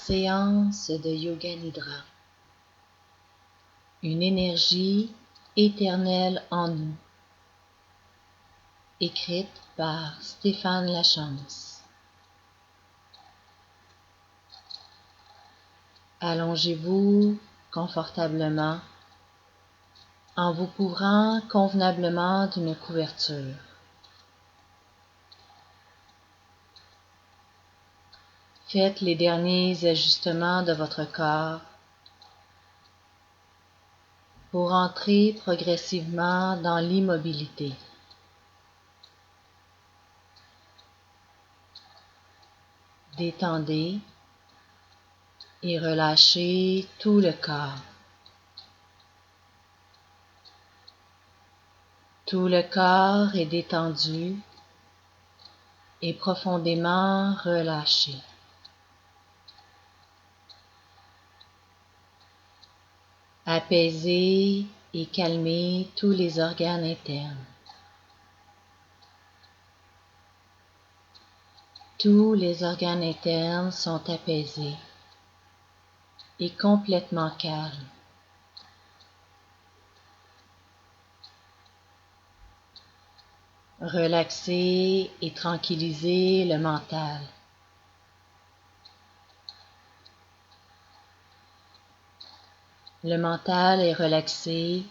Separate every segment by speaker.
Speaker 1: séance de Yoga Nidra. Une énergie éternelle en nous. Écrite par Stéphane Lachance. Allongez-vous confortablement en vous couvrant convenablement d'une couverture. Faites les derniers ajustements de votre corps pour entrer progressivement dans l'immobilité. Détendez et relâchez tout le corps. Tout le corps est détendu et profondément relâché. Apaisez et calmez tous les organes internes. Tous les organes internes sont apaisés et complètement calmes. Relaxez et tranquillisez le mental. Le mental est relaxé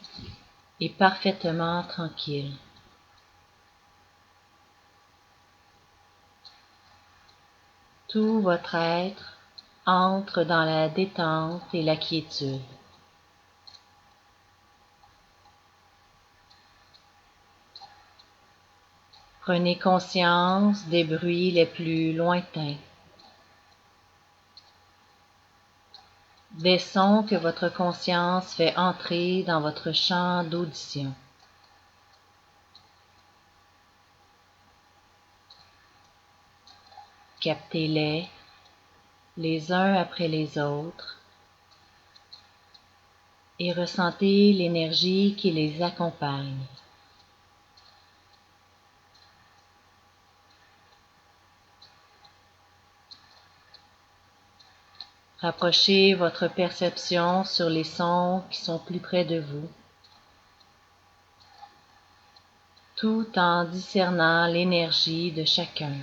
Speaker 1: et parfaitement tranquille. Tout votre être entre dans la détente et la quiétude. Prenez conscience des bruits les plus lointains, des sons que votre conscience fait entrer dans votre champ d'audition. Captez-les les uns après les autres et ressentez l'énergie qui les accompagne. Rapprochez votre perception sur les sons qui sont plus près de vous, tout en discernant l'énergie de chacun.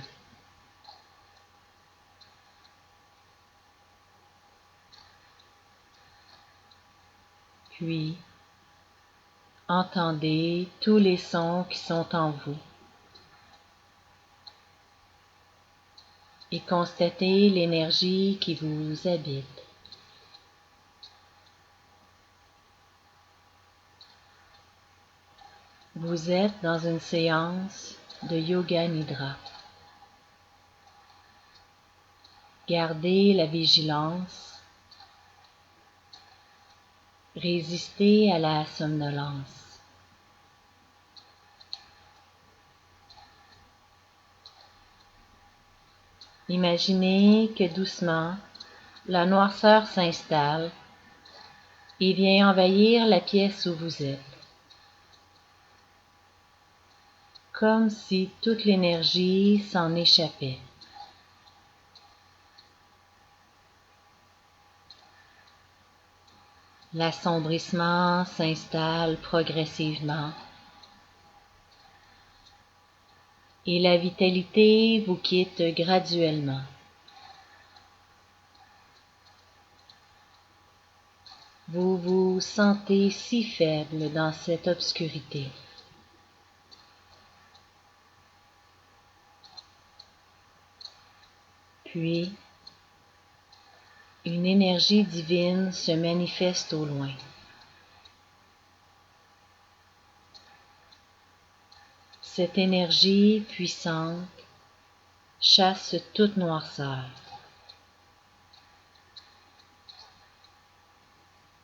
Speaker 1: Puis, entendez tous les sons qui sont en vous et constatez l'énergie qui vous habite. Vous êtes dans une séance de Yoga Nidra. Gardez la vigilance. Résistez à la somnolence. Imaginez que doucement, la noirceur s'installe et vient envahir la pièce où vous êtes, comme si toute l'énergie s'en échappait. L'assombrissement s'installe progressivement et la vitalité vous quitte graduellement. Vous vous sentez si faible dans cette obscurité. Puis, une énergie divine se manifeste au loin. Cette énergie puissante chasse toute noirceur.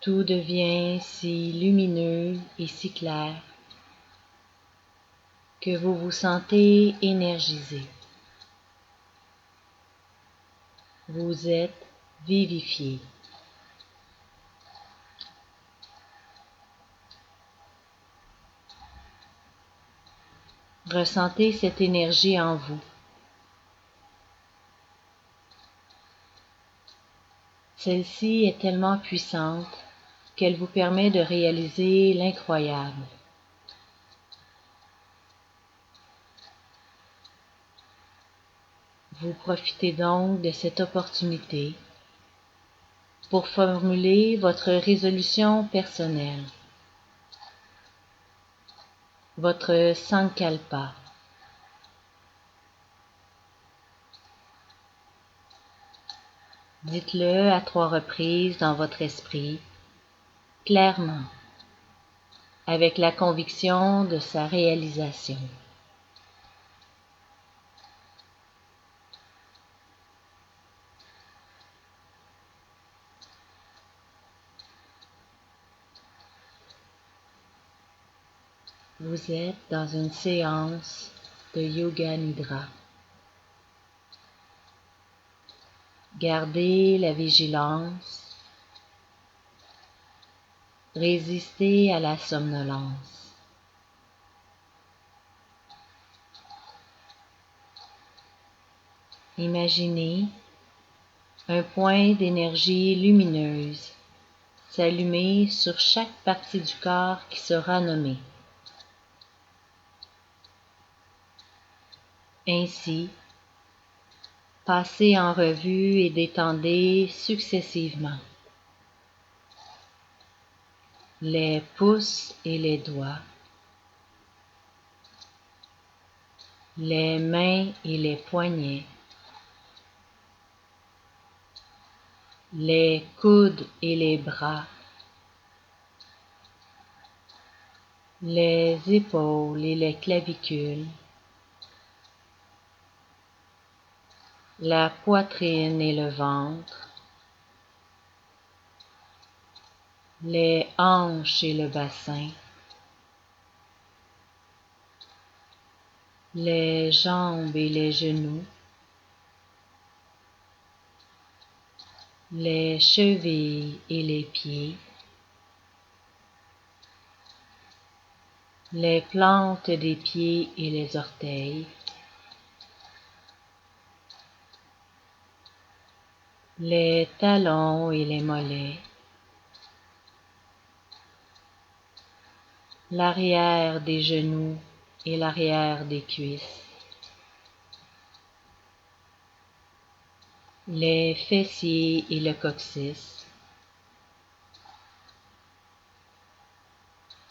Speaker 1: Tout devient si lumineux et si clair que vous vous sentez énergisé. Vous êtes vivifié. Ressentez cette énergie en vous. Celle-ci est tellement puissante qu'elle vous permet de réaliser l'incroyable. Vous profitez donc de cette opportunité pour formuler votre résolution personnelle, votre sankalpa. Dites-le à 3 reprises dans votre esprit, clairement, avec la conviction de sa réalisation. Vous êtes dans une séance de Yoga Nidra. Gardez la vigilance, résistez à la somnolence. Imaginez un point d'énergie lumineuse s'allumer sur chaque partie du corps qui sera nommée. Ainsi, passez en revue et détendez successivement les pouces et les doigts, les mains et les poignets, les coudes et les bras, les épaules et les clavicules, la poitrine et le ventre, les hanches et le bassin, les jambes et les genoux, les chevilles et les pieds, les plantes des pieds et les orteils, les talons et les mollets, l'arrière des genoux et l'arrière des cuisses, les fessiers et le coccyx,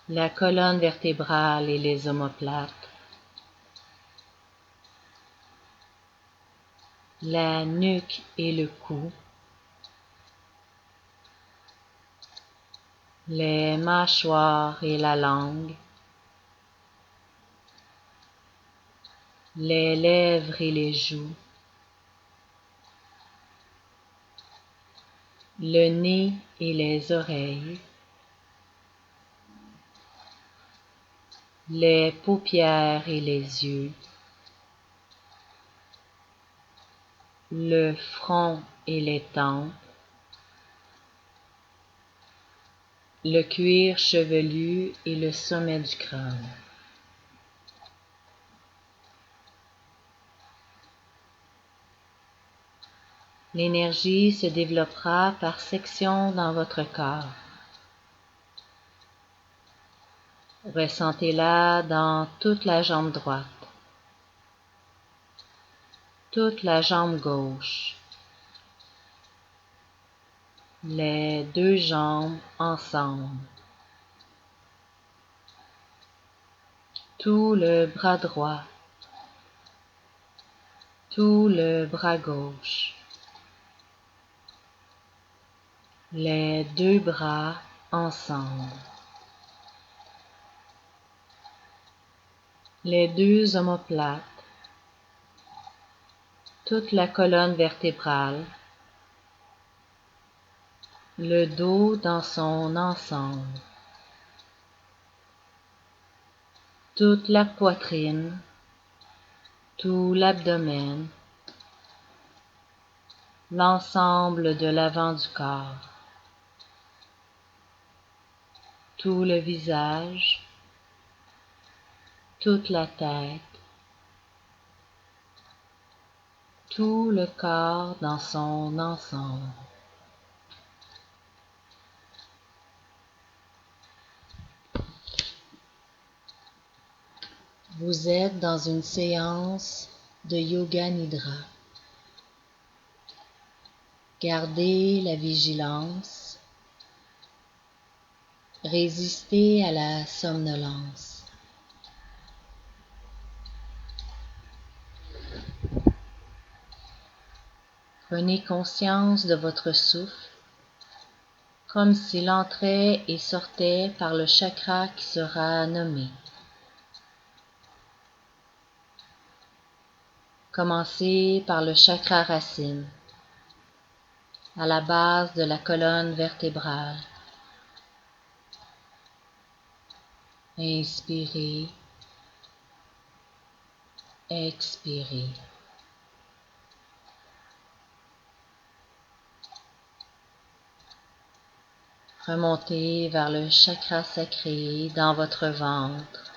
Speaker 1: la colonne vertébrale et les omoplates, la nuque et le cou, les mâchoires et la langue, les lèvres et les joues, le nez et les oreilles, les paupières et les yeux, le front et les tempes, le cuir chevelu et le sommet du crâne. L'énergie se développera par sections dans votre corps. Ressentez-la dans toute la jambe droite, toute la jambe gauche, les 2 jambes ensemble, tout le bras droit, tout le bras gauche, les 2 bras ensemble, les 2 omoplates, toute la colonne vertébrale, le dos dans son ensemble, toute la poitrine, tout l'abdomen, l'ensemble de l'avant du corps, tout le visage, toute la tête, tout le corps dans son ensemble. Vous êtes dans une séance de Yoga Nidra. Gardez la vigilance. Résistez à la somnolence. Prenez conscience de votre souffle comme s'il entrait et sortait par le chakra qui sera nommé. Commencez par le chakra racine, à la base de la colonne vertébrale. Inspirez, expirez. Remontez vers le chakra sacré dans votre ventre.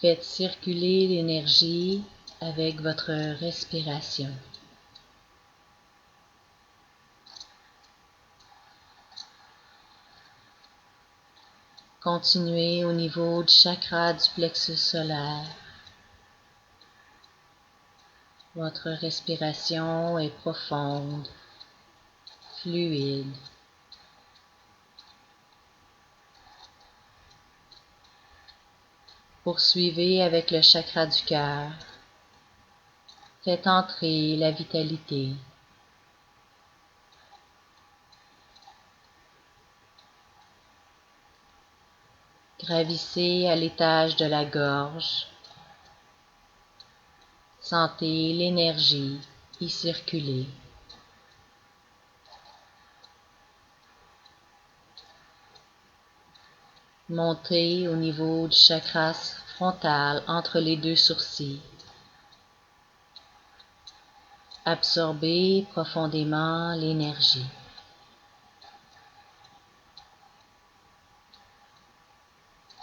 Speaker 1: Faites circuler l'énergie avec votre respiration. Continuez au niveau du chakra du plexus solaire. Votre respiration est profonde, fluide. Poursuivez avec le chakra du cœur. Faites entrer la vitalité. Gravissez à l'étage de la gorge. Sentez l'énergie y circuler. Montez au niveau du chakra frontal entre les deux sourcils. Absorbez profondément l'énergie.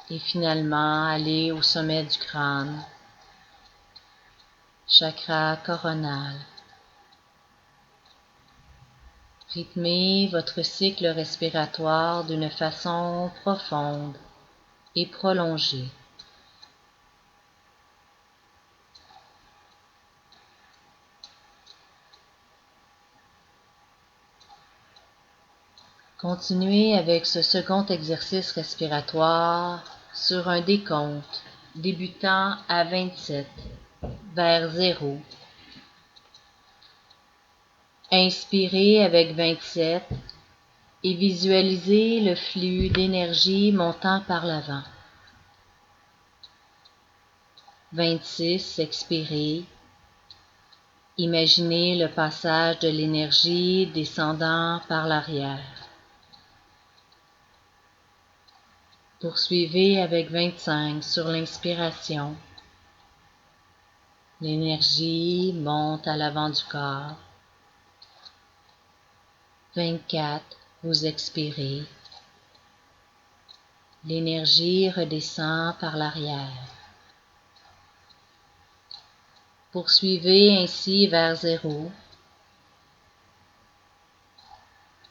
Speaker 1: Et finalement, allez au sommet du crâne, chakra coronal. Rythmez votre cycle respiratoire d'une façon profonde et prolongée. Continuez avec ce second exercice respiratoire sur un décompte débutant à 27 vers 0. Inspirez avec 27 et visualisez le flux d'énergie montant par l'avant. 26, expirez. Imaginez le passage de l'énergie descendant par l'arrière. Poursuivez avec 25 sur l'inspiration. L'énergie monte à l'avant du corps. 24, vous expirez. L'énergie redescend par l'arrière. Poursuivez ainsi vers 0.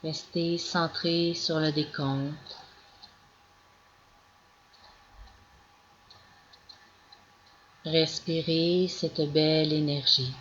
Speaker 1: Restez centré sur le décompte. Respirez cette belle énergie.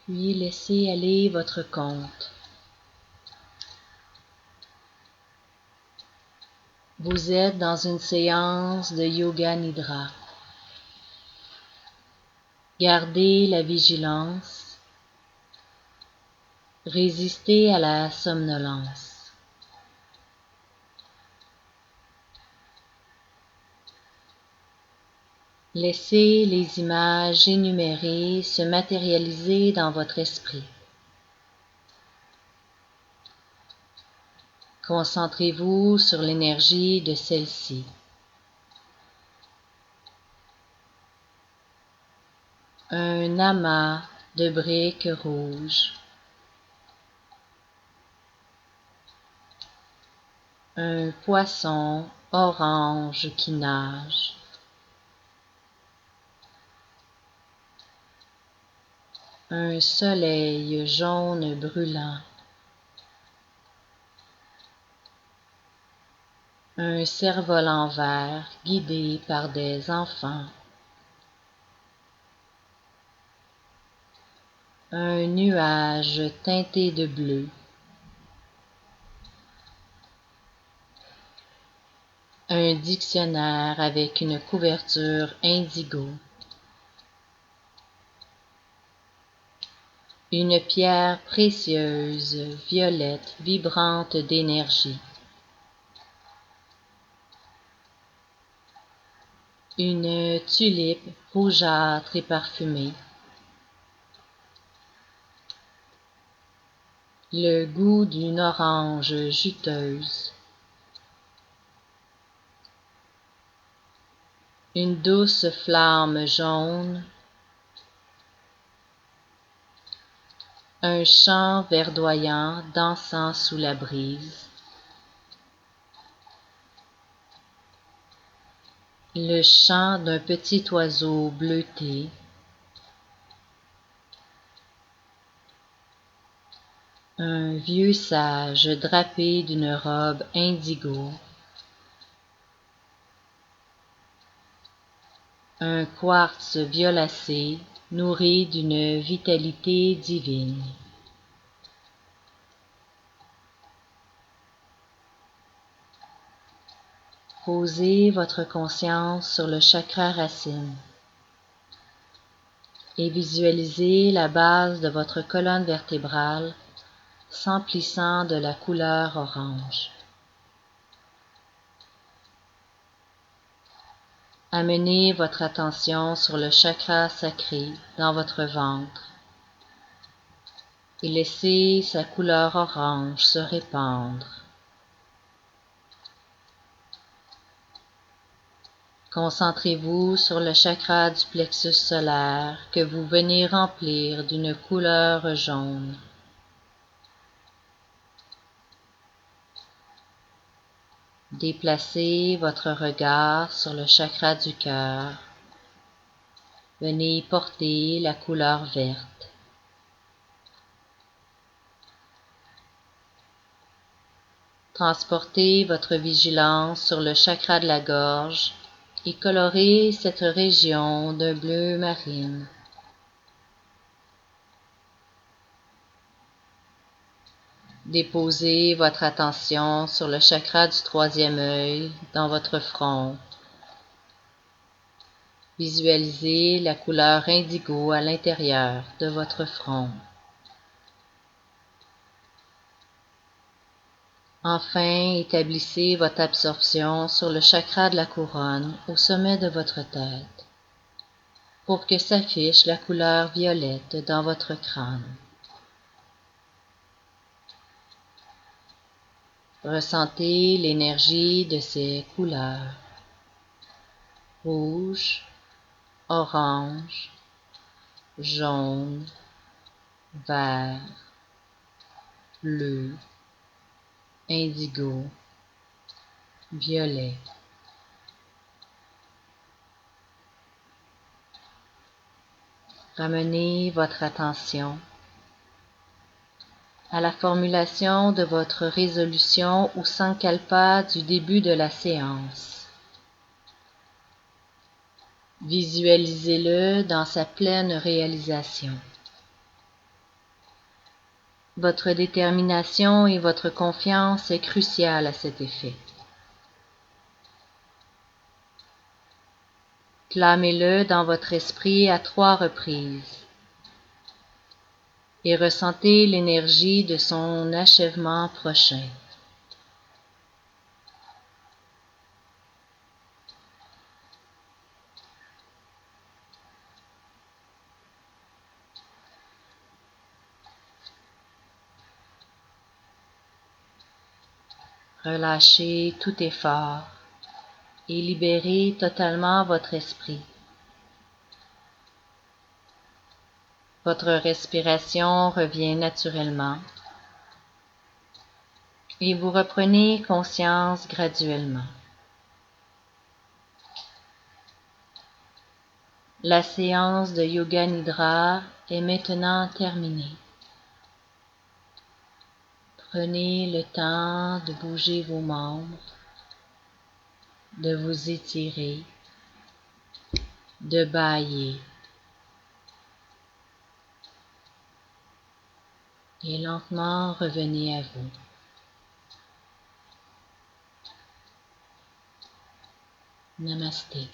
Speaker 1: Puis laissez aller votre compte. Vous êtes dans une séance de Yoga Nidra. Gardez la vigilance. Résistez à la somnolence. Laissez les images énumérées se matérialiser dans votre esprit. Concentrez-vous sur l'énergie de celle-ci. un amas de briques rouges, un poisson orange qui nage, un soleil jaune brûlant, un cerf-volant vert guidé par des enfants, un nuage teinté de bleu, un dictionnaire avec une couverture indigo, une pierre précieuse, violette, vibrante d'énergie, une tulipe rougeâtre et parfumée, le goût d'une orange juteuse, une douce flamme jaune, un chant verdoyant dansant sous la brise, le chant d'un petit oiseau bleuté, un vieux sage drapé d'une robe indigo, un quartz violacé nourri d'une vitalité divine. Posez votre conscience sur le chakra racine et visualisez la base de votre colonne vertébrale s'emplissant de la couleur orange. Amenez votre attention sur le chakra sacré dans votre ventre et laissez sa couleur orange se répandre. Concentrez-vous sur le chakra du plexus solaire que vous venez remplir d'une couleur jaune. Déplacez votre regard sur le chakra du cœur. Venez y porter la couleur verte. Transportez votre vigilance sur le chakra de la gorge et colorez cette région d'un bleu marine. Déposez votre attention sur le chakra du troisième œil dans votre front. Visualisez la couleur indigo à l'intérieur de votre front. Enfin, établissez votre absorption sur le chakra de la couronne au sommet de votre tête pour que s'affiche la couleur violette dans votre crâne. Ressentez l'énergie de ces couleurs: rouge, orange, jaune, vert, bleu, indigo, violet. Ramenez votre attention à la formulation de votre résolution ou sankalpa du début de la séance. Visualisez-le dans sa pleine réalisation. Votre détermination et votre confiance est cruciale à cet effet. Clamez-le dans votre esprit à 3 reprises et ressentez l'énergie de son achèvement prochain. Relâchez tout effort et libérez totalement votre esprit. Votre respiration revient naturellement et vous reprenez conscience graduellement. La séance de Yoga Nidra est maintenant terminée. Prenez le temps de bouger vos membres, de vous étirer, de bâiller. Et lentement revenez à vous. Namasté.